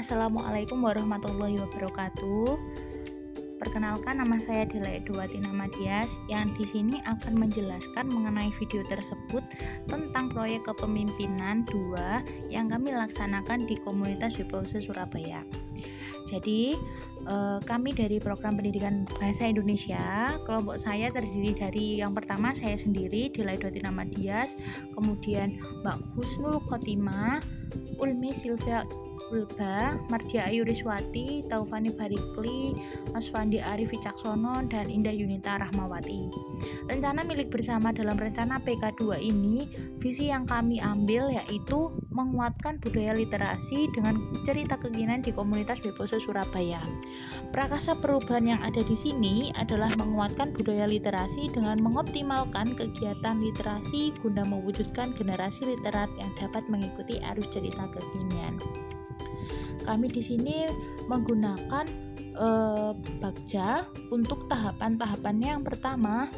Assalamualaikum warahmatullahi wabarakatuh. Perkenalkan, nama saya Dela Edwati Namadias yang di sini akan menjelaskan mengenai video tersebut tentang proyek kepemimpinan 2 yang kami laksanakan di komunitas Wipose Surabaya. Jadi, kami dari program pendidikan bahasa Indonesia, kelompok saya terdiri dari yang pertama saya sendiri, Dela Edwati Namadias, kemudian Mbak Husnul Khotimah, Ulmi Silvia Ulba, Mardia Ayu Riswati, Taufani Barikli, Mas Fandi Arif Wicaksono, dan Indah Yunita Rahmawati. Rencana milik bersama dalam rencana PK2 ini, visi yang kami ambil yaitu menguatkan budaya literasi dengan cerita kekinian di komunitas Wipose Surabaya. Prakasa perubahan yang ada di sini adalah menguatkan budaya literasi dengan mengoptimalkan kegiatan literasi guna mewujudkan generasi literat yang dapat mengikuti arus cerita kekinian. Kami di sini menggunakan Bagja untuk tahapan-tahapannya. Yang pertama,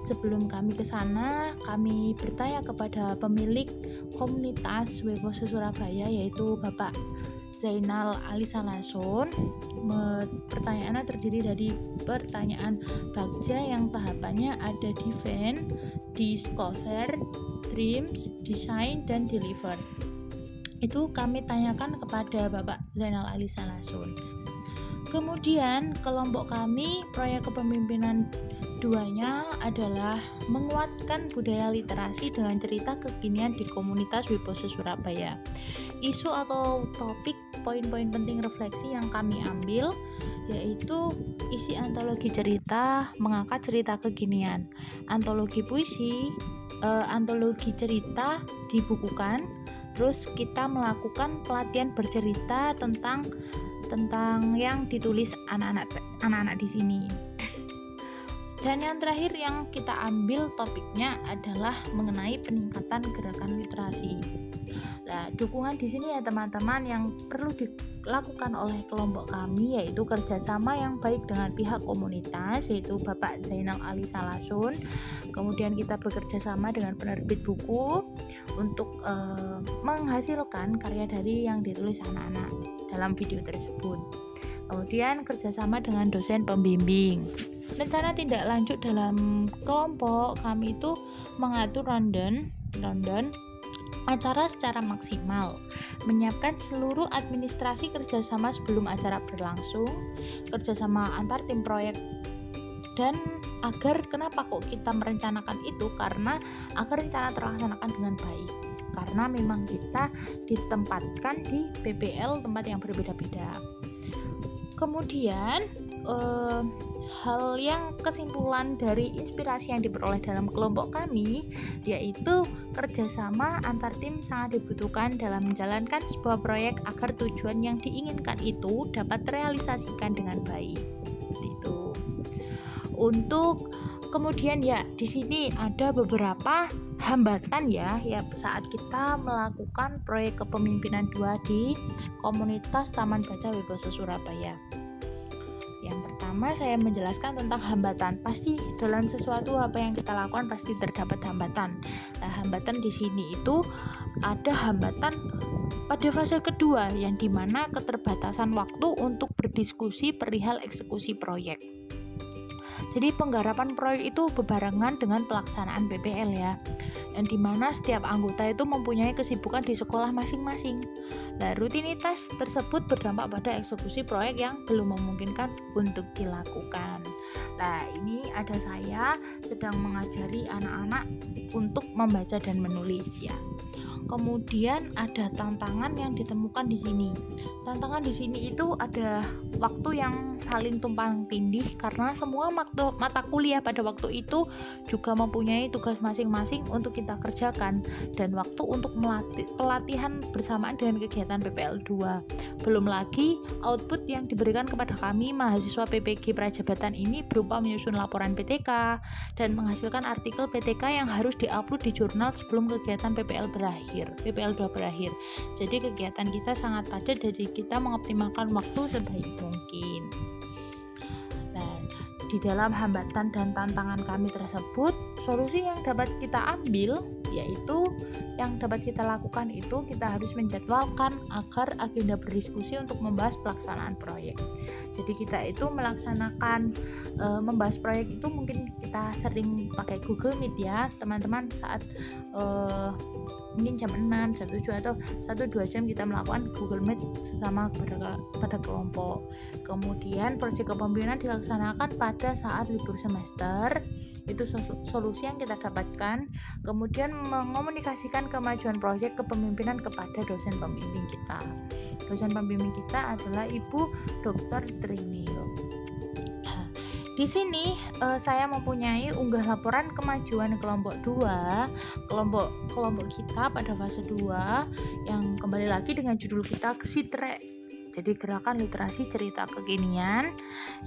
sebelum kami ke sana, kami bertanya kepada pemilik komunitas Wipose Surabaya yaitu Bapak Zainal Alisalasun. Pertanyaannya terdiri dari pertanyaan Bagja yang tahapannya ada defend, discover, streams, design, dan deliver. Itu kami tanyakan kepada Bapak Zainal Alisalasun. Kemudian kelompok kami proyek kepemimpinan 2-nya adalah menguatkan budaya literasi dengan cerita kekinian di komunitas Wipose Surabaya. Isu atau topik poin-poin penting refleksi yang kami ambil yaitu isi antologi cerita, mengangkat cerita kekinian, antologi puisi, antologi cerita dibukukan. Terus kita melakukan pelatihan bercerita tentang yang ditulis anak-anak di sini. Dan yang terakhir yang kita ambil topiknya adalah mengenai peningkatan gerakan literasi. Nah, dukungan di sini ya teman-teman yang perlu dilakukan oleh kelompok kami yaitu kerjasama yang baik dengan pihak komunitas yaitu Bapak Zainal Alisalasun. Kemudian kita bekerja sama dengan penerbit buku untuk menghasilkan karya dari yang ditulis anak-anak dalam video tersebut. Kemudian kerjasama dengan dosen pembimbing. Rencana tindak lanjut dalam kelompok kami itu mengatur rundown acara secara maksimal, menyiapkan seluruh administrasi kerjasama sebelum acara berlangsung, kerjasama antar tim proyek, dan kenapa kok kita merencanakan itu, karena agar rencana terlaksanakan dengan baik, karena memang kita ditempatkan di PPL tempat yang berbeda-beda. Kemudian hal yang kesimpulan dari inspirasi yang diperoleh dalam kelompok kami yaitu kerjasama antar tim sangat dibutuhkan dalam menjalankan sebuah proyek agar tujuan yang diinginkan itu dapat terrealisasikan dengan baik. Itu. Untuk kemudian ya di sini ada beberapa hambatan ya saat kita melakukan proyek kepemimpinan 2 di komunitas Taman Baca Wipose Surabaya. Yang pertama saya menjelaskan tentang hambatan. Pasti dalam sesuatu apa yang kita lakukan pasti terdapat hambatan. Nah, hambatan di sini itu ada hambatan pada fase kedua yang dimana keterbatasan waktu untuk berdiskusi perihal eksekusi proyek. Jadi penggarapan proyek itu bebarengan dengan pelaksanaan PPL ya, dan dimana setiap anggota itu mempunyai kesibukan di sekolah masing-masing. Nah, rutinitas tersebut berdampak pada eksekusi proyek yang belum memungkinkan untuk dilakukan. Nah, ini ada saya sedang mengajari anak-anak untuk membaca dan menulis ya. Kemudian ada tantangan yang ditemukan di sini. Tantangan di sini itu ada waktu yang saling tumpang tindih karena semua mata kuliah pada waktu itu juga mempunyai tugas masing-masing untuk kita kerjakan dan waktu untuk pelatihan bersamaan dengan kegiatan PPL 2. Belum lagi output yang diberikan kepada kami mahasiswa PPG Prajabatan ini berupa menyusun laporan PTK dan menghasilkan artikel PTK yang harus diupload di jurnal sebelum kegiatan PPL 2 berakhir. Jadi kegiatan kita sangat padat, jadi kita mengoptimalkan waktu sebaik mungkin. Nah, di dalam hambatan dan tantangan kami tersebut, solusi yang dapat kita ambil yaitu yang dapat kita lakukan itu kita harus menjadwalkan agar agenda berdiskusi untuk membahas pelaksanaan proyek. Jadi kita itu melaksanakan membahas proyek itu mungkin kita sering pakai Google Meet ya teman-teman, saat mungkin jam 6, jam 7 atau 1-2 jam kita melakukan Google Meet sesama pada kelompok. Kemudian proyek kepemimpinan dilaksanakan pada saat libur semester. Itu solusi yang kita dapatkan. Kemudian mengomunikasikan kemajuan proyek kepemimpinan kepada dosen pembimbing kita. Dosen pembimbing kita adalah Ibu Dr. Trinil. Di sini saya mempunyai unggah laporan kemajuan kelompok 2, kelompok kita pada fase 2 yang kembali lagi dengan judul kita Sitre. Jadi gerakan literasi cerita kekinian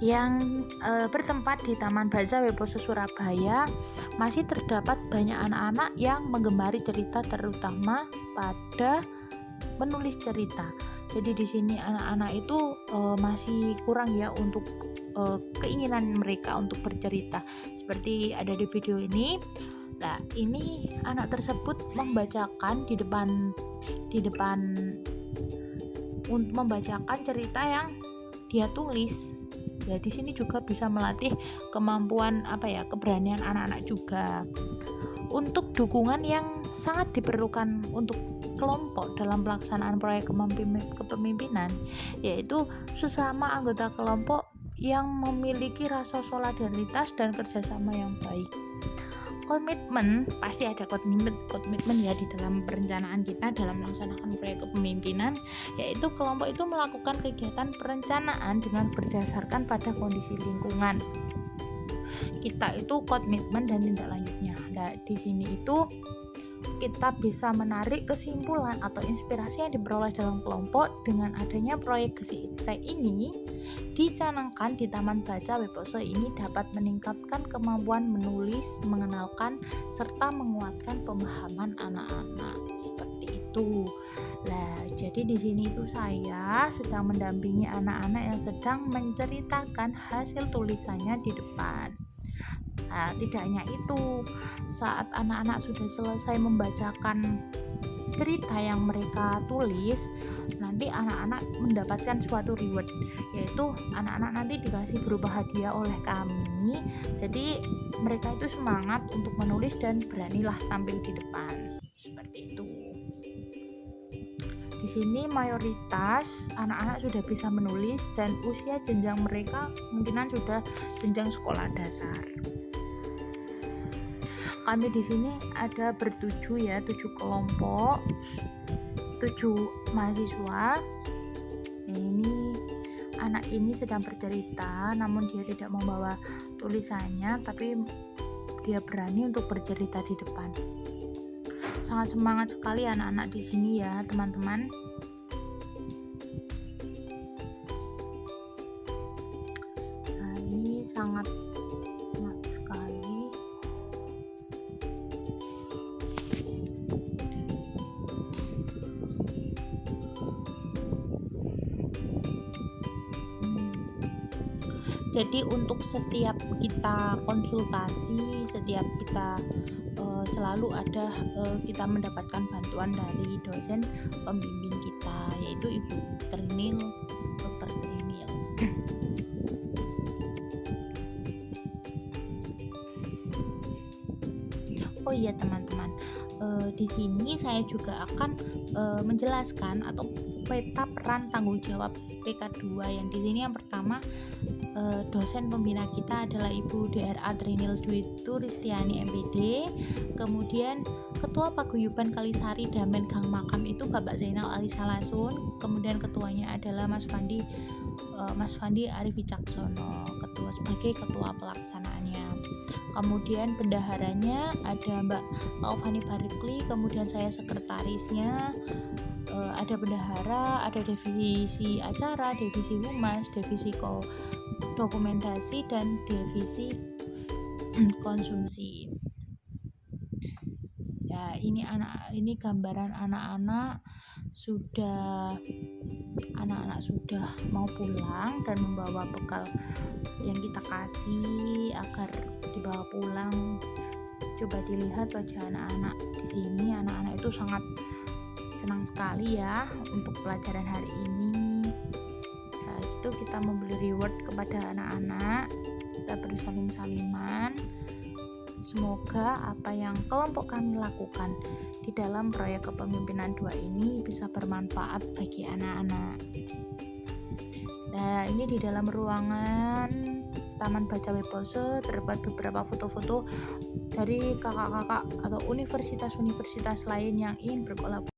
yang bertempat di Taman Baca Wiboso Surabaya. Masih terdapat banyak anak-anak yang menggemari cerita, terutama pada menulis cerita. Jadi di sini anak-anak itu masih kurang ya untuk keinginan mereka untuk bercerita. Seperti ada di video ini. Nah, ini anak tersebut membacakan di depan membacakan cerita yang dia tulis. Ya, di sini juga bisa melatih kemampuan keberanian anak-anak juga. Untuk dukungan yang sangat diperlukan untuk kelompok dalam pelaksanaan proyek kepemimpinan, yaitu sesama anggota kelompok yang memiliki rasa solidaritas dan kerjasama yang baik. Komitmen, pasti ada komitmen ya di dalam perencanaan kita dalam melaksanakan proyek kepemimpinan, yaitu kelompok itu melakukan kegiatan perencanaan dengan berdasarkan pada kondisi lingkungan. Kita itu komitmen dan tindak lanjutnya. Nah, di sini itu kita bisa menarik kesimpulan atau inspirasi yang diperoleh dalam kelompok dengan adanya proyek Sitre ini dicanangkan di Taman Baca Wiboso ini dapat meningkatkan kemampuan menulis, mengenalkan, serta menguatkan pemahaman anak-anak. Seperti itu. Nah, jadi di sini itu saya sedang mendampingi anak-anak yang sedang menceritakan hasil tulisannya di depan. Nah, tidak hanya itu, saat anak-anak sudah selesai membacakan cerita yang mereka tulis, nanti anak-anak mendapatkan suatu reward, yaitu anak-anak nanti dikasih berupa hadiah oleh kami. Jadi mereka itu semangat untuk menulis dan beranilah tampil di depan. Seperti itu. Di sini mayoritas anak-anak sudah bisa menulis dan usia jenjang mereka kemungkinan sudah jenjang sekolah dasar. Kami di sini ada 7 kelompok, 7 mahasiswa. Ini anak ini sedang bercerita, namun dia tidak membawa tulisannya, tapi dia berani untuk bercerita di depan. Sangat semangat sekali anak-anak di sini ya, teman-teman. Nah, ini sangat sekali. Jadi untuk setiap kita konsultasi, setiap kita selalu ada kita mendapatkan bantuan dari dosen pembimbing kita, yaitu Ibu Trinil, Dr. Trinil. Oh iya teman-teman, di sini saya juga akan menjelaskan atau peta peran tanggung jawab PK2 yang di sini yang pertama dosen pembina kita adalah Ibu DRA Trinil Dwi Turistiani MPD, kemudian Ketua Paguyuban Kalisari Damen Gang Makam itu Bapak Zainal Alisalasun, kemudian ketuanya adalah Mas Fandi Arif Wicaksono, sebagai ketua pelaksanaannya. Kemudian bendaharanya ada Mbak Taufani Barikli, kemudian saya sekretarisnya. Ada bendahara, ada divisi acara, divisi humas, divisi dokumentasi, dan divisi konsumsi. Ya, ini gambaran anak-anak sudah mau pulang dan membawa bekal yang kita kasih agar dibawa pulang Coba dilihat wajah anak-anak di sini, anak-anak itu sangat senang sekali ya untuk pelajaran hari ini. Nah, itu kita memberi reward kepada anak-anak, kita beri salim-saliman. Semoga apa yang kelompok kami lakukan di dalam proyek kepemimpinan 2 ini bisa bermanfaat bagi anak-anak. Nah, ini di dalam ruangan Taman Baca Webpose terdapat beberapa foto-foto dari kakak-kakak atau universitas-universitas lain yang ingin berkolaborasi